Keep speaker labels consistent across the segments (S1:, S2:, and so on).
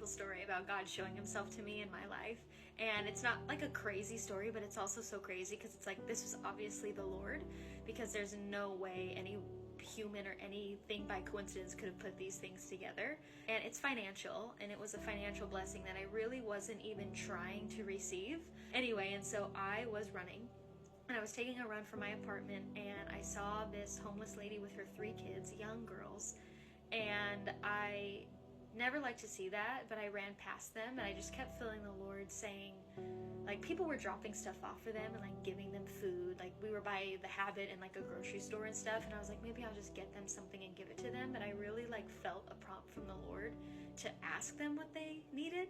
S1: cool story about God showing himself to me in my life. And it's not like a crazy story, but it's also so crazy because it's like, this was obviously the Lord, because there's no way any human or anything by coincidence could have put these things together. And it's financial, and it was a financial blessing that I really wasn't even trying to receive. Anyway, and so I was running, and I was taking a run from my apartment, and I saw this homeless lady with her 3 kids, young girls, and I never liked to see that, but I ran past them, and I just kept feeling the Lord saying, like, people were dropping stuff off for them and like giving them food. Like, we were by the Habit and like a grocery store and stuff, and I was like, maybe I'll just get them something and give it to them. But I really like felt a prompt from the Lord to ask them what they needed.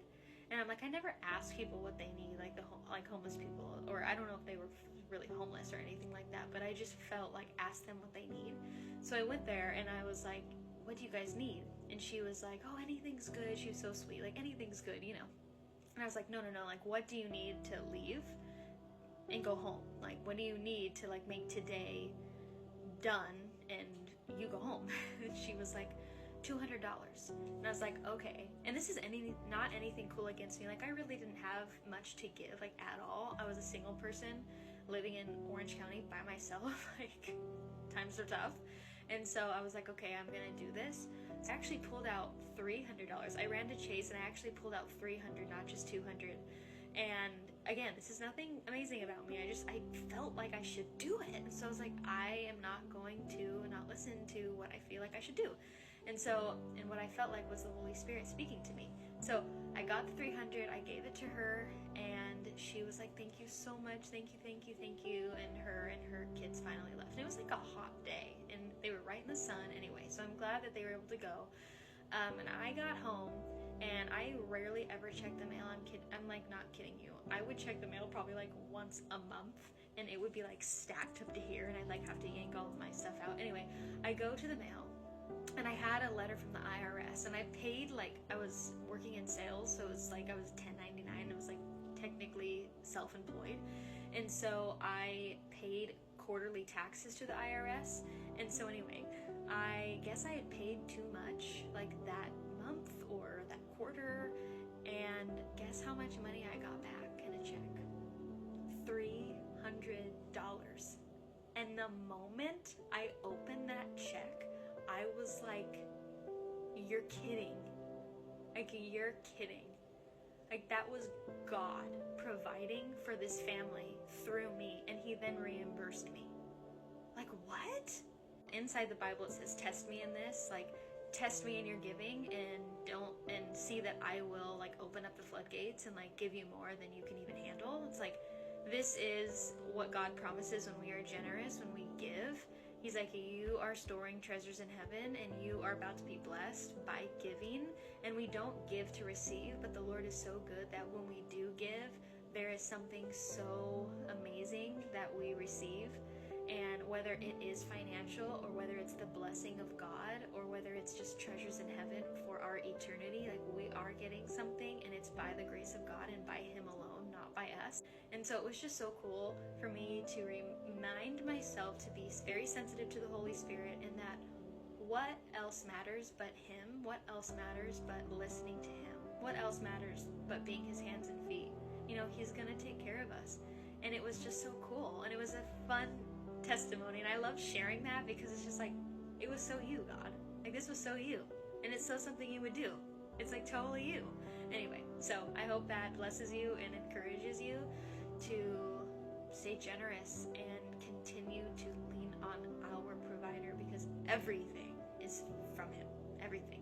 S1: And I'm like, I never ask people what they need, like like homeless people, or I don't know if they were really homeless or anything like that, but I just felt like ask them what they need. So I went there and I was like, what do you guys need? And she was like, oh, anything's good. She was so sweet, like, anything's good, you know. And I was like, no, like, what do you need to leave and go home? Like, what do you need to like make today done and you go home? And she was like, $200. And I was like, okay. And this is not anything cool against me. Like, I really didn't have much to give, like, at all. I was a single person living in Orange County by myself. Like, times are tough. And so I was like, okay, I'm gonna do this. So I actually pulled out $300. I ran to Chase and I actually pulled out $300, not just $200. And again, this is nothing amazing about me. I felt like I should do it. And so I was like, I am not going to not listen to what I feel like I should do. And what I felt like was the Holy Spirit speaking to me. So I got the $300, I gave it to her, and she was like, thank you so much, thank you. And her kids finally left. And it was like a hot day, and they were right in the sun anyway, so I'm glad that they were able to go. And I got home, and I rarely ever check the mail. I'm like not kidding you. I would check the mail probably like once a month, and it would be like stacked up to here, and I'd like have to yank all of my stuff out. Anyway, I go to the mail, and I had a letter from the IRS, and I paid, like, I was working in sales, so it was like I was 1099. It was like technically self-employed, and so I paid quarterly taxes to the IRS. And so anyway, I guess I had paid too much like that month or that quarter, and guess how much money I got back in a check? $300. And the moment I opened that check, I was like, you're kidding. Like, you're kidding. Like, that was God providing for this family through me, and he then reimbursed me. Like, what? Inside the Bible it says, test me in this, like, test me in your giving, and see that I will like open up the floodgates and like give you more than you can even handle. It's like, this is what God promises when we are generous, when we give. He's like, you are storing treasures in heaven, and you are about to be blessed by giving. And we don't give to receive, but the Lord is so good that when we do give, there is something so amazing that we receive. And whether it is financial, or whether it's the blessing of God, or whether it's just treasures in heaven for our eternity, like, we are getting something, and it's by the grace of God and by him alone, not by us. And so it was just so cool for me to remind myself to be very sensitive to the Holy Spirit, and that what else matters but him? What else matters but listening to him? What else matters but being his hands and feet? You know, he's gonna take care of us. And it was just so cool, and it was a fun testimony, and I love sharing that because it's just like, it was so you, God. Like, this was so you, and it's so something you would do. It's like totally you. Anyway, so I hope that blesses you and encourages you to stay generous and continue to lean on our provider, because everything is from him. Everything.